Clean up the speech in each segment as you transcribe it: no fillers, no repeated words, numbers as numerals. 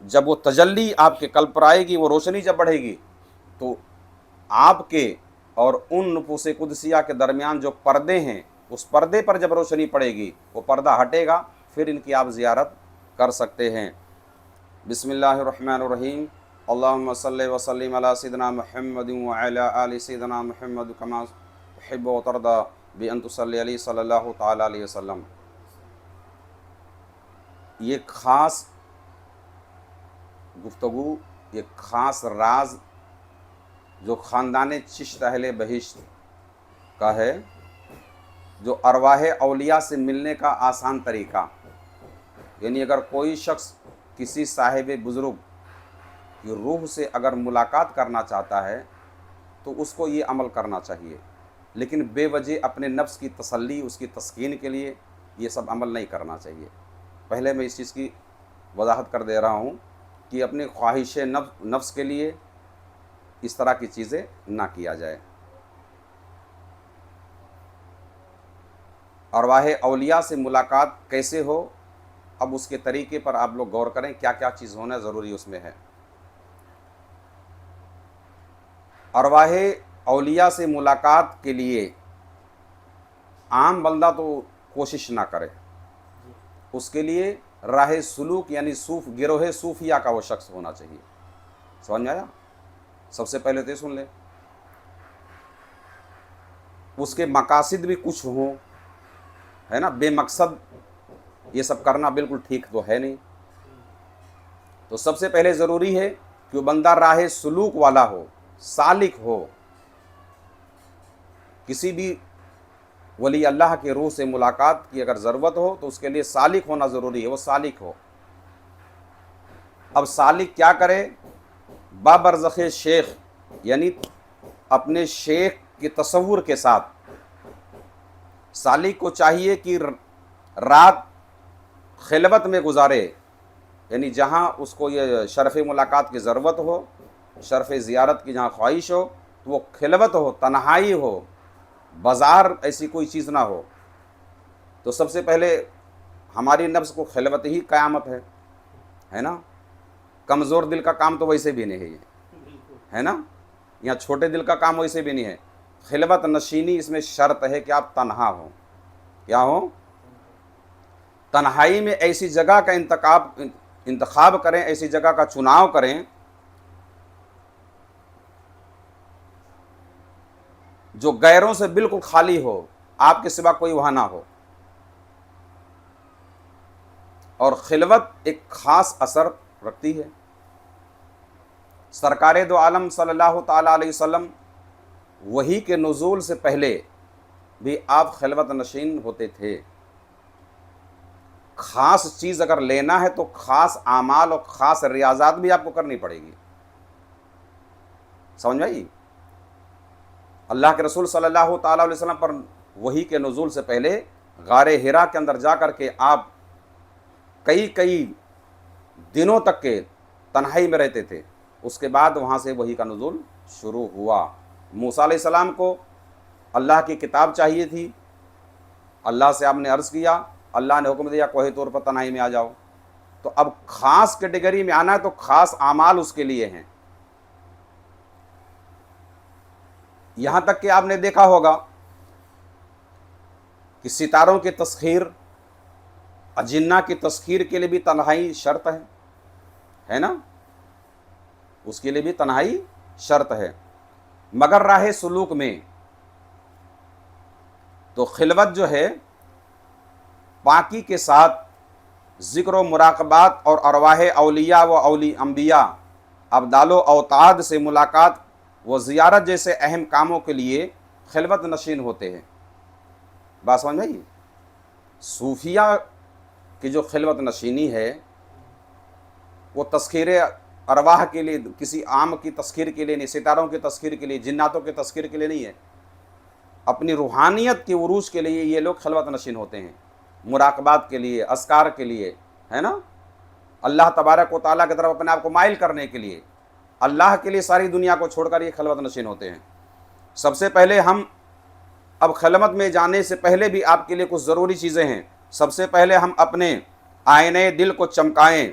جب وہ تجلی آپ کے قلب پر آئے گی، وہ روشنی جب بڑھے گی، تو آپ کے اور ان نفوس قدسیہ کے درمیان جو پردے ہیں، اس پردے پر جب روشنی پڑے گی، وہ پردہ ہٹے گا، پھر ان کی آپ زیارت کر سکتے ہیں۔ بسم اللہ الرحمن الرحیم۔ اللہم صلی وسلم علی سیدنا محمد وعلی آل سیدنا محمد کما تحب و ترضی بان تصلی علیہ صلی اللہ تعالی علیہ وسلم۔ یہ خاص گفتگو، یہ خاص راز جو خاندان چشت اہل بہشت کا ہے، جو ارواح اولیاء سے ملنے کا آسان طریقہ، یعنی اگر کوئی شخص کسی صاحب بزرگ کی روح سے اگر ملاقات کرنا چاہتا ہے تو اس کو یہ عمل کرنا چاہیے، لیکن بے وجہ اپنے نفس کی تسلی، اس کی تسکین کے لیے یہ سب عمل نہیں کرنا چاہیے۔ پہلے میں اس چیز کی وضاحت کر دے رہا ہوں کہ اپنی خواہش نفس کے لیے اس طرح کی چیزیں نہ کیا جائے۔ ارواح اولیاء سے ملاقات کیسے ہو، اب اس کے طریقے پر آپ لوگ غور کریں، کیا کیا چیز ہونا ضروری اس میں ہے۔ ارواح اولیاء سے ملاقات کے لیے عام بندہ تو کوشش نہ کرے، اس کے لیے راہ سلوک یعنی گروہ صوفیہ کا وہ شخص ہونا چاہیے۔ سمجھ میں آیا؟ سب سے پہلے تو یہ سن لیں، اس کے مقاصد بھی کچھ ہوں، ہے نا، بے مقصد یہ سب کرنا بالکل ٹھیک تو ہے نہیں۔ تو سب سے پہلے ضروری ہے کہ وہ بندہ راہ سلوک والا ہو، سالک ہو۔ کسی بھی ولی اللہ کے روح سے ملاقات کی اگر ضرورت ہو تو اس کے لیے سالک ہونا ضروری ہے، وہ سالک ہو۔ اب سالک کیا کرے؟ بابرزخ شیخ، یعنی اپنے شیخ کے تصور کے ساتھ سالک کو چاہیے کہ رات خلوت میں گزارے، یعنی جہاں اس کو یہ شرف ملاقات کی ضرورت ہو، شرف زیارت کی جہاں خواہش ہو، تو وہ خلوت ہو، تنہائی ہو، بازار ایسی کوئی چیز نہ ہو۔ تو سب سے پہلے ہماری نفس کو خلوت ہی قیامت ہے نا۔ کمزور دل کا کام تو ویسے بھی نہیں ہے نا، یا چھوٹے دل کا کام ویسے بھی نہیں ہے۔ خلوت نشینی اس میں شرط ہے کہ آپ تنہا ہوں۔ کیا ہو؟ تنہائی میں ایسی جگہ کا انتخاب کریں، ایسی جگہ کا چناؤ کریں جو غیروں سے بالکل خالی ہو، آپ کے سوا کوئی وہاں نہ ہو۔ اور خلوت ایک خاص اثر رکھتی ہے۔ سرکار دو عالم صلی اللہ تعالیٰ علیہ وسلم وحی کے نزول سے پہلے بھی آپ خلوت نشین ہوتے تھے۔ خاص چیز اگر لینا ہے تو خاص اعمال اور خاص ریاضات بھی آپ کو کرنی پڑے گی۔ سمجھ میں آئی؟ اللہ کے رسول صلی اللہ تعالیٰ علیہ وسلم پر وحی کے نزول سے پہلے غار حرا کے اندر جا کر کے آپ کئی دنوں تک کے تنہائی میں رہتے تھے۔ اس کے بعد وہاں سے وحی کا نزول شروع ہوا۔ موسیٰ علیہ السلام کو اللہ کی کتاب چاہیے تھی، اللہ سے آپ نے عرض کیا، اللہ نے حکم دیا کوہ طور پر تنہائی میں آ جاؤ۔ تو اب خاص کیٹیگری میں آنا ہے تو خاص اعمال اس کے لیے ہیں۔ یہاں تک کہ آپ نے دیکھا ہوگا کہ ستاروں کی تسخیر، اجنہ کی تسخیر کے لیے بھی تنہائی شرط ہے نا، اس کے لیے بھی تنہائی شرط ہے۔ مگر راہ سلوک میں تو خلوت جو ہے پاکی کے ساتھ ذکر و مراقبات اور ارواح اولیاء و انبیاء، ابدال و اوتاد سے ملاقات و زیارت جیسے اہم کاموں کے لیے خلوت نشین ہوتے ہیں۔ بات سمجھ آئی؟ صوفیہ کی جو خلوت نشینی ہے وہ تذکیر ارواح کے لیے، کسی عام کی تذکیر کے لیے نہیں، ستاروں کی تذکیر کے لیے، جناتوں کی تذکیر کے لیے نہیں ہے، اپنی روحانیت کے عروج کے لیے یہ لوگ خلوت نشین ہوتے ہیں، مراقبات کے لیے، اذکار کے لیے، ہے نا، اللہ تبارک و تعالیٰ کی طرف اپنے آپ کو مائل کرنے کے لیے، اللہ کے لیے ساری دنیا کو چھوڑ کر یہ خلوت نشین ہوتے ہیں۔ سب سے پہلے ہم اب خلوت میں جانے سے پہلے بھی آپ کے لیے کچھ ضروری چیزیں ہیں۔ سب سے پہلے ہم اپنے آئینہ دل کو چمکائیں،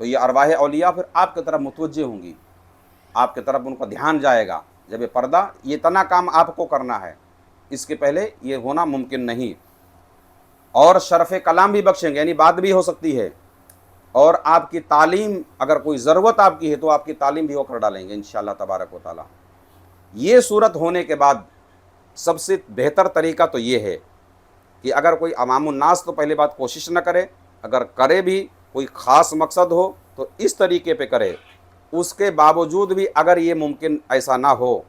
تو یہ ارواح اولیاء پھر آپ کی طرف متوجہ ہوں گی، آپ کی طرف ان کا دھیان جائے گا۔ جب یہ پردہ، یہ اتنا کام آپ کو کرنا ہے، اس کے پہلے یہ ہونا ممکن نہیں۔ اور شرف کلام بھی بخشیں گے، یعنی بات بھی ہو سکتی ہے، اور آپ کی تعلیم، اگر کوئی ضرورت آپ کی ہے تو آپ کی تعلیم بھی وہ کر ڈالیں گے انشاءاللہ تبارک و تعالی۔ یہ صورت ہونے کے بعد سب سے بہتر طریقہ تو یہ ہے کہ اگر کوئی عوام الناس تو پہلے بات کوشش نہ کرے، اگر کرے بھی کوئی خاص مقصد ہو تو اس طریقے پہ کرے۔ اس کے باوجود بھی اگر یہ ممکن ایسا نہ ہو،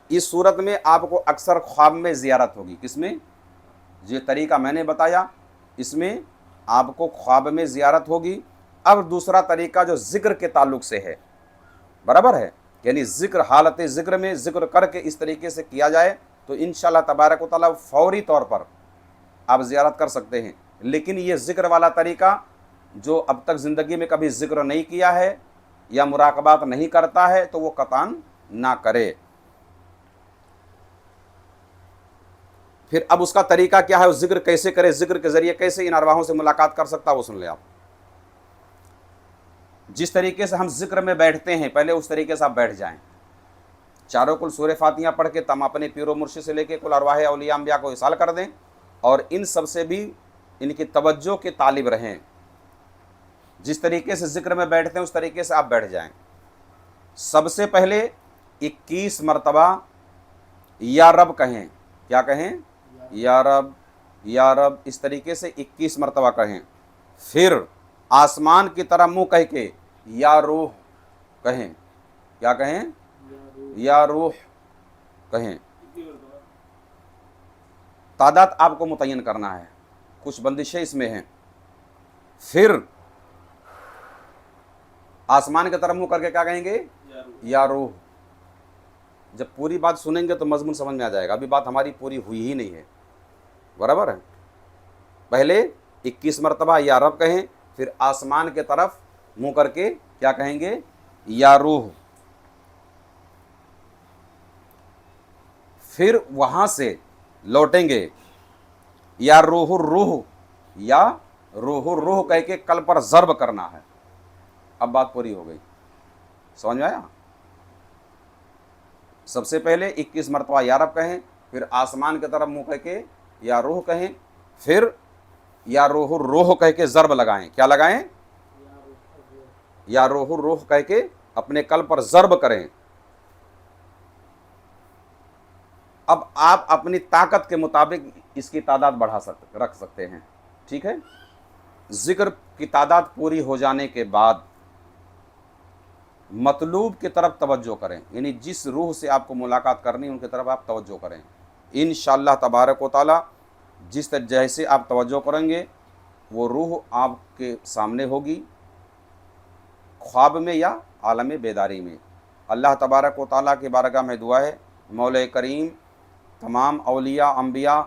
اس صورت میں آپ کو اکثر خواب میں زیارت ہوگی۔ کس میں؟ یہ طریقہ میں نے بتایا، اس میں آپ کو خواب میں زیارت ہوگی۔ اب دوسرا طریقہ جو ذکر کے تعلق سے ہے، برابر ہے، یعنی ذکر، حالت ذکر میں ذکر کر کے اس طریقے سے کیا جائے تو انشاءاللہ تبارک و تعالیٰ فوری طور پر آپ زیارت کر سکتے ہیں۔ لیکن یہ ذکر والا طریقہ جو اب تک زندگی میں کبھی ذکر نہیں کیا ہے یا مراقبات نہیں کرتا ہے تو وہ قطعاً نہ کرے۔ پھر اب اس کا طریقہ کیا ہے، وہ ذکر کیسے کرے، ذکر کے ذریعے کیسے ان ارواحوں سے ملاقات کر سکتا ہے، وہ سن لیں آپ۔ جس طریقے سے ہم ذکر میں بیٹھتے ہیں پہلے اس طریقے سے آپ بیٹھ جائیں، چاروں کل سورہ فاتحہ پڑھ کے تم اپنے پیر و مرشد سے لے کے کل ارواح اولیاء انبیاء کو اصال کر دیں، اور ان سب سے بھی ان کی توجہ کے طالب رہیں۔ جس طریقے سے ذکر میں بیٹھتے ہیں اس طریقے سے آپ بیٹھ جائیں۔ سب سے پہلے 21 مرتبہ یا رب کہیں۔ کیا کہیں؟ یا رب، یا رب، اس طریقے سے 21 مرتبہ کہیں۔ پھر آسمان کی طرف منہ کہہ کے یا روح کہیں۔ کیا کہیں؟ یا روح کہیں۔ تعداد آپ کو متعین کرنا ہے، کچھ بندشیں اس میں ہیں۔ پھر آسمان کی طرف منہ کر کے کیا کہیں گے؟ یا روح۔ جب پوری بات سنیں گے تو مضمون سمجھ میں آ جائے گا، ابھی بات ہماری پوری ہوئی ہی نہیں ہے، برابر ہے۔ پہلے 21 مرتبہ یا رب کہیں، پھر آسمان کے طرف منہ کر کے کیا کہیں گے؟ یا روح۔ پھر وہاں سے لوٹیں گے، یا روح الروح، یا روح الروح کہہ کے کل پر ضرب کرنا ہے۔ اب بات پوری ہو گئی، سمجھ میں آیا؟ سب سے پہلے 21 مرتبہ یا رب کہیں، پھر آسمان کی طرف منہ کہہ کے یا روح کہیں، پھر یا روح الروح کہہ کے ضرب لگائیں۔ کیا لگائیں؟ یا روح الروح کہہ کے اپنے کل پر ضرب کریں۔ اب آپ اپنی طاقت کے مطابق اس کی تعداد رکھ سکتے ہیں، ٹھیک ہے۔ ذکر کی تعداد پوری ہو جانے کے بعد مطلوب کی طرف توجہ کریں، یعنی جس روح سے آپ کو ملاقات کرنی ان کی طرف آپ توجہ کریں۔ انشاءاللہ تبارک و تعالی جیسے آپ توجہ کریں گے وہ روح آپ کے سامنے ہوگی، خواب میں یا عالم بیداری میں۔ اللہ تبارک و تعالیٰ کی بارگاہ میں دعا ہے، مولا کریم تمام اولیاء انبیاء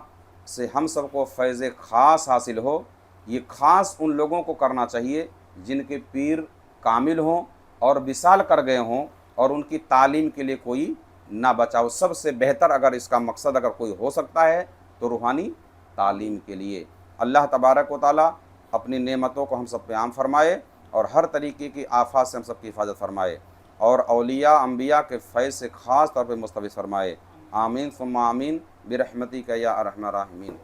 سے ہم سب کو فیض خاص حاصل ہو۔ یہ خاص ان لوگوں کو کرنا چاہیے جن کے پیر کامل ہوں اور وصال کر گئے ہوں اور ان کی تعلیم کے لیے کوئی نہ بچا ہو۔ سب سے بہتر اگر اس کا مقصد اگر کوئی ہو سکتا ہے تو روحانی تعلیم کے لیے۔ اللہ تبارک و تعالیٰ اپنی نعمتوں کو ہم سب پہ عام فرمائے اور ہر طریقے کی آفات سے ہم سب کی حفاظت فرمائے، اور اولیاء انبیاء کے فیض سے خاص طور پہ مستفیض فرمائے۔ آمین ثم آمین برحمتک یا ارحم الراحمین۔